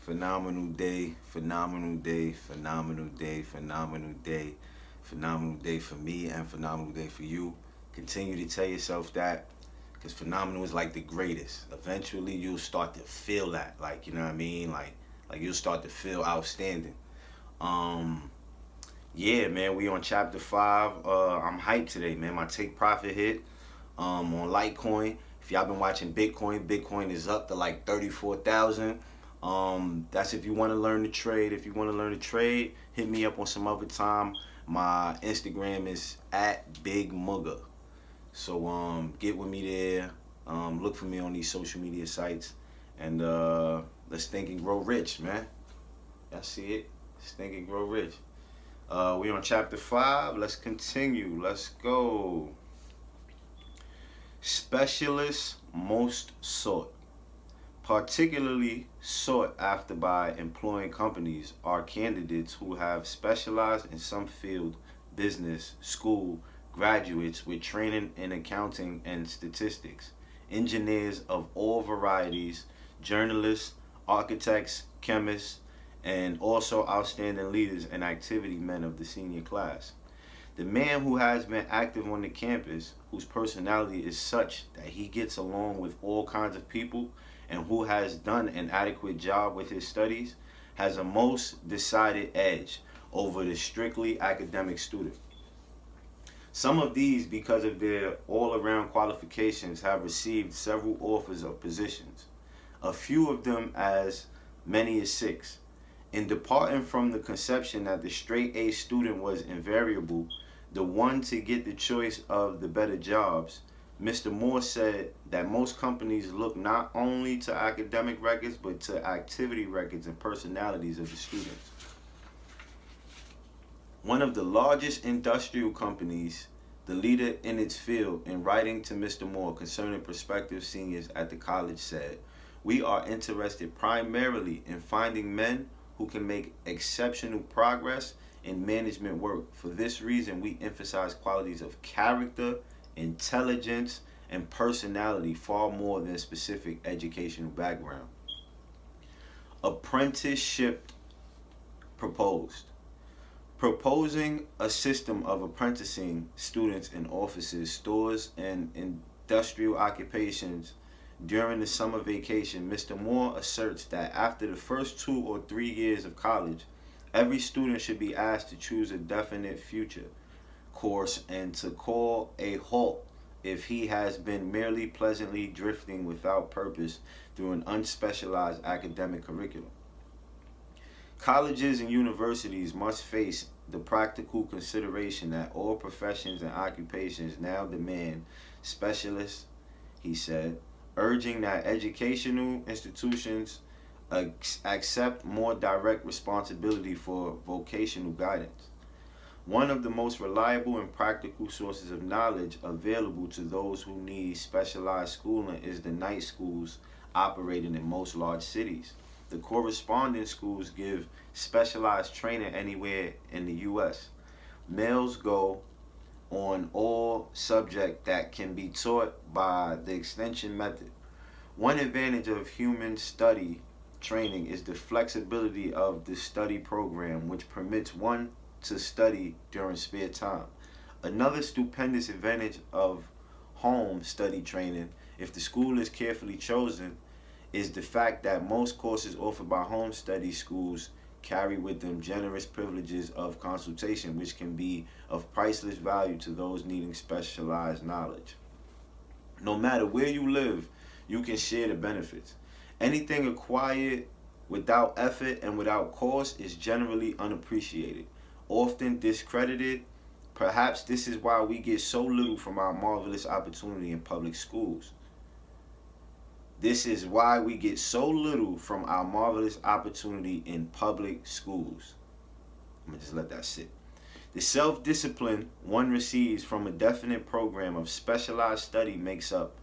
Phenomenal day, phenomenal day, phenomenal day, phenomenal day, phenomenal day for me and phenomenal day for you. Continue to tell yourself that because phenomenal is like the greatest. Eventually you'll start to feel that, like, you know what I mean? Like you'll start to feel outstanding. Um yeah, man, we on chapter 5. I'm hyped today, man. My take profit hit on Litecoin. If y'all been watching Bitcoin, Bitcoin is up to like 34,000. That's if you want to learn to trade. If you want to learn to trade, hit me up on some other time. My Instagram is at Big Mugga. So get with me there. Look for me on these social media sites, and let's think and grow rich, man. Y'all see it? Let's think and grow rich. We on chapter 5. Let's continue. Let's go. Specialists most sought. Particularly sought after by employing companies are candidates who have specialized in some field, business, school, graduates with training in accounting and statistics, engineers of all varieties, journalists, architects, chemists, and also outstanding leaders and activity men of the senior class. The man who has been active on the campus, whose personality is such that he gets along with all kinds of people, and who has done an adequate job with his studies, has a most decided edge over the strictly academic student. Some of these, because of their all-around qualifications, have received several offers of positions, a few of them as many as 6. In departing from the conception that the straight A student was invariable, the one to get the choice of the better jobs, Mr. Moore said that most companies look not only to academic records but to activity records and personalities of the students. One of the largest industrial companies, the leader in its field, in writing to Mr. Moore concerning prospective seniors at the college, said, "We are interested primarily in finding men who can make exceptional progress in management work. For this reason, we emphasize qualities of character, intelligence, and personality far more than specific educational background." Apprenticeship proposed. Proposing a system of apprenticing students in offices, stores, and industrial occupations during the summer vacation, Mr. Moore asserts that after the first 2 or 3 years of college, every student should be asked to choose a definite future course and to call a halt if he has been merely pleasantly drifting without purpose through an unspecialized academic curriculum. Colleges and universities must face the practical consideration that all professions and occupations now demand specialists, he said, urging that educational institutions accept more direct responsibility for vocational guidance. One of the most reliable and practical sources of knowledge available to those who need specialized schooling is the night schools operating in most large cities. The corresponding schools give specialized training anywhere in the U.S. Males go on all subject that can be taught by the extension method. One advantage of human study training is the flexibility of the study program, which permits one to study during spare time. Another stupendous advantage of home study training, if the school is carefully chosen, is the fact that most courses offered by home study schools carry with them generous privileges of consultation, which can be of priceless value to those needing specialized knowledge. No matter where you live, you can share the benefits. Anything acquired without effort and without cost is generally unappreciated, often discredited. Perhaps this is why we get so little from our marvelous opportunity in public schools. This is why we get so little from our marvelous opportunity in public schools. I'm going to just let that sit. The self-discipline one receives from a definite program of specialized study makes up,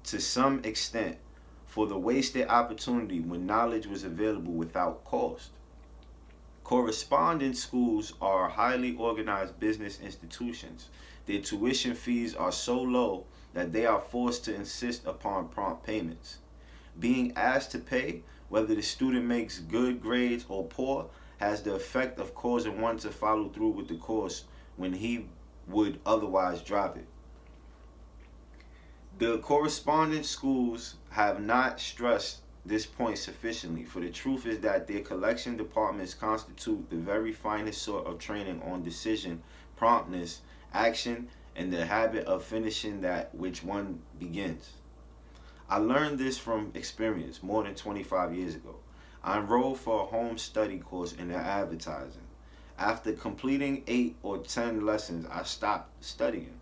to some extent, for the wasted opportunity when knowledge was available without cost. Correspondence schools are highly organized business institutions. Their tuition fees are so low that they are forced to insist upon prompt payments. Being asked to pay, whether the student makes good grades or poor, has the effect of causing one to follow through with the course when he would otherwise drop it. The correspondence schools have not stressed this point sufficiently, for the truth is that their collection departments constitute the very finest sort of training on decision, promptness, action, and the habit of finishing that which one begins. I learned this from experience more than 25 years ago. I enrolled for a home study course in advertising. After completing 8 or 10 lessons, I stopped studying.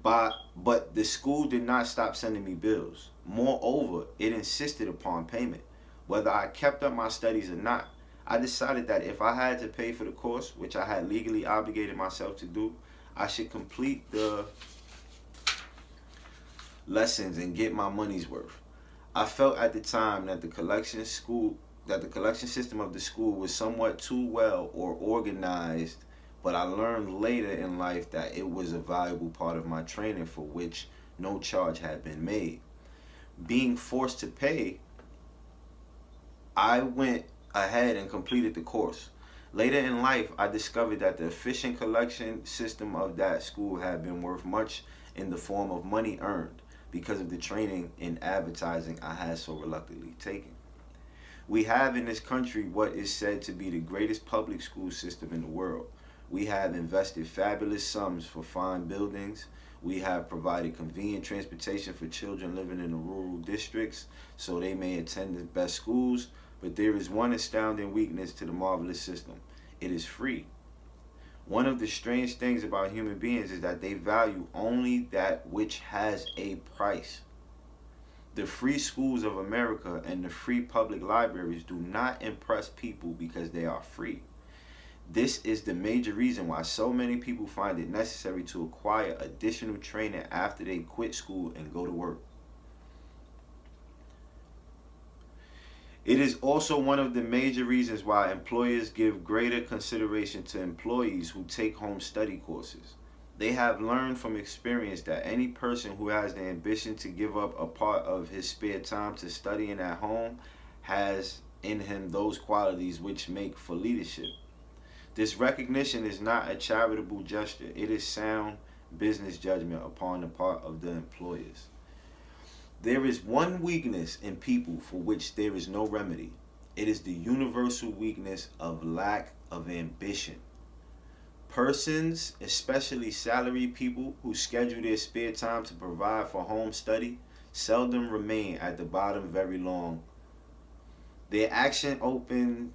But the school did not stop sending me bills. Moreover, it insisted upon payment. Whether I kept up my studies or not, I decided that if I had to pay for the course, which I had legally obligated myself to do, I should complete the lessons and get my money's worth. I felt at the time that the collection system of the school was somewhat too well or organized, but I learned later in life that it was a valuable part of my training for which no charge had been made. Being forced to pay, I went ahead and completed the course. Later in life, I discovered that the efficient collection system of that school had been worth much in the form of money earned because of the training in advertising I had so reluctantly taken. We have in this country what is said to be the greatest public school system in the world. We have invested fabulous sums for fine buildings. We have provided convenient transportation for children living in the rural districts so they may attend the best schools. But there is one astounding weakness to the marvelous system. It is free. One of the strange things about human beings is that they value only that which has a price. The free schools of America and the free public libraries do not impress people because they are free. This is the major reason why so many people find it necessary to acquire additional training after they quit school and go to work. It is also one of the major reasons why employers give greater consideration to employees who take home study courses. They have learned from experience that any person who has the ambition to give up a part of his spare time to studying at home has in him those qualities which make for leadership. This recognition is not a charitable gesture. It is sound business judgment upon the part of the employers. There is one weakness in people for which there is no remedy. It is the universal weakness of lack of ambition. Persons, especially salaried people who schedule their spare time to provide for home study, seldom remain at the bottom very long. Their action opens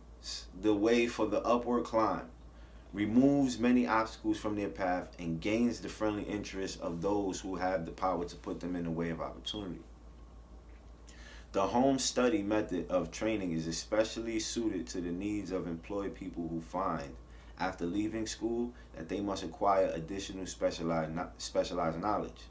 the way for the upward climb, removes many obstacles from their path, and gains the friendly interest of those who have the power to put them in the way of opportunity. The home study method of training is especially suited to the needs of employed people who find, after leaving school, that they must acquire additional specialized knowledge,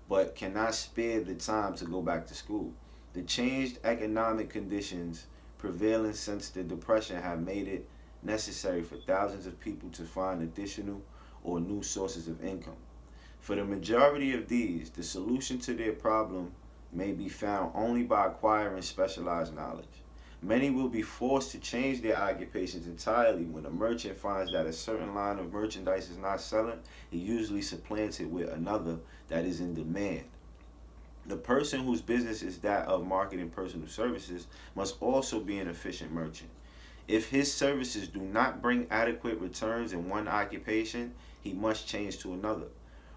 but cannot spare the time to go back to school. The changed economic conditions prevailing since the Depression have made it necessary for thousands of people to find additional or new sources of income. For the majority of these, the solution to their problem may be found only by acquiring specialized knowledge. Many will be forced to change their occupations entirely. When a merchant finds that a certain line of merchandise is not selling, he usually supplants it with another that is in demand. The person whose business is that of marketing personal services must also be an efficient merchant. If his services do not bring adequate returns in one occupation, he must change to another,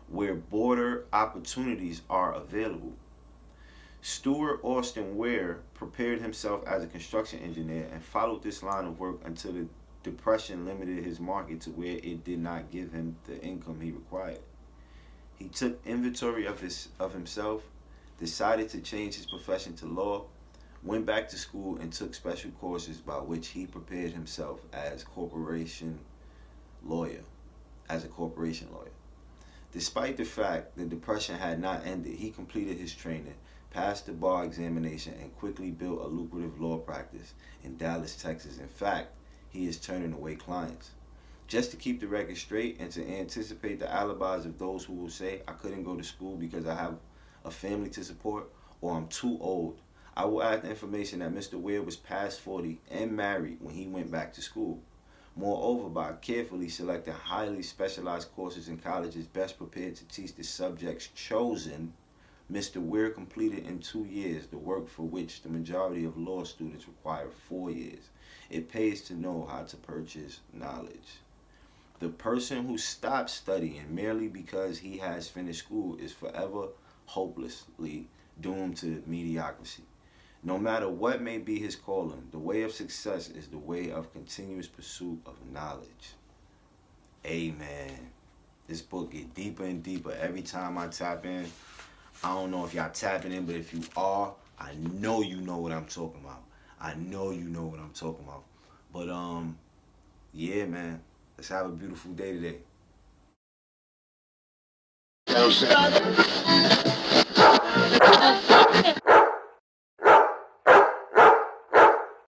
where broader opportunities are available. Stewart Austin Ware prepared himself as a construction engineer and followed this line of work until the Depression limited his market to where it did not give him the income he required. He took inventory of himself, decided to change his profession to law, went back to school, and took special courses by which he prepared himself as a corporation lawyer. Despite the fact the Depression had not ended, he completed his training, passed the bar examination, and quickly built a lucrative law practice in Dallas, Texas. In fact, he is turning away clients. Just to keep the record straight and to anticipate the alibis of those who will say, I couldn't go to school because I have a family to support or I'm too old, I will add the information that Mr. Ware was past 40 and married when he went back to school. Moreover, by carefully selecting highly specialized courses in colleges best prepared to teach the subjects chosen, Mr. Ware completed in 2 years the work for which the majority of law students require 4 years. It pays to know how to purchase knowledge. The person who stops studying merely because he has finished school is forever hopelessly doomed to mediocrity. No matter what may be his calling, the way of success is the way of continuous pursuit of knowledge. Amen. This book gets deeper and deeper every time I tap in. I don't know if y'all tapping in, but if you are, I know you know what I'm talking about. I know you know what I'm talking about. But yeah, man. Let's have a beautiful day today.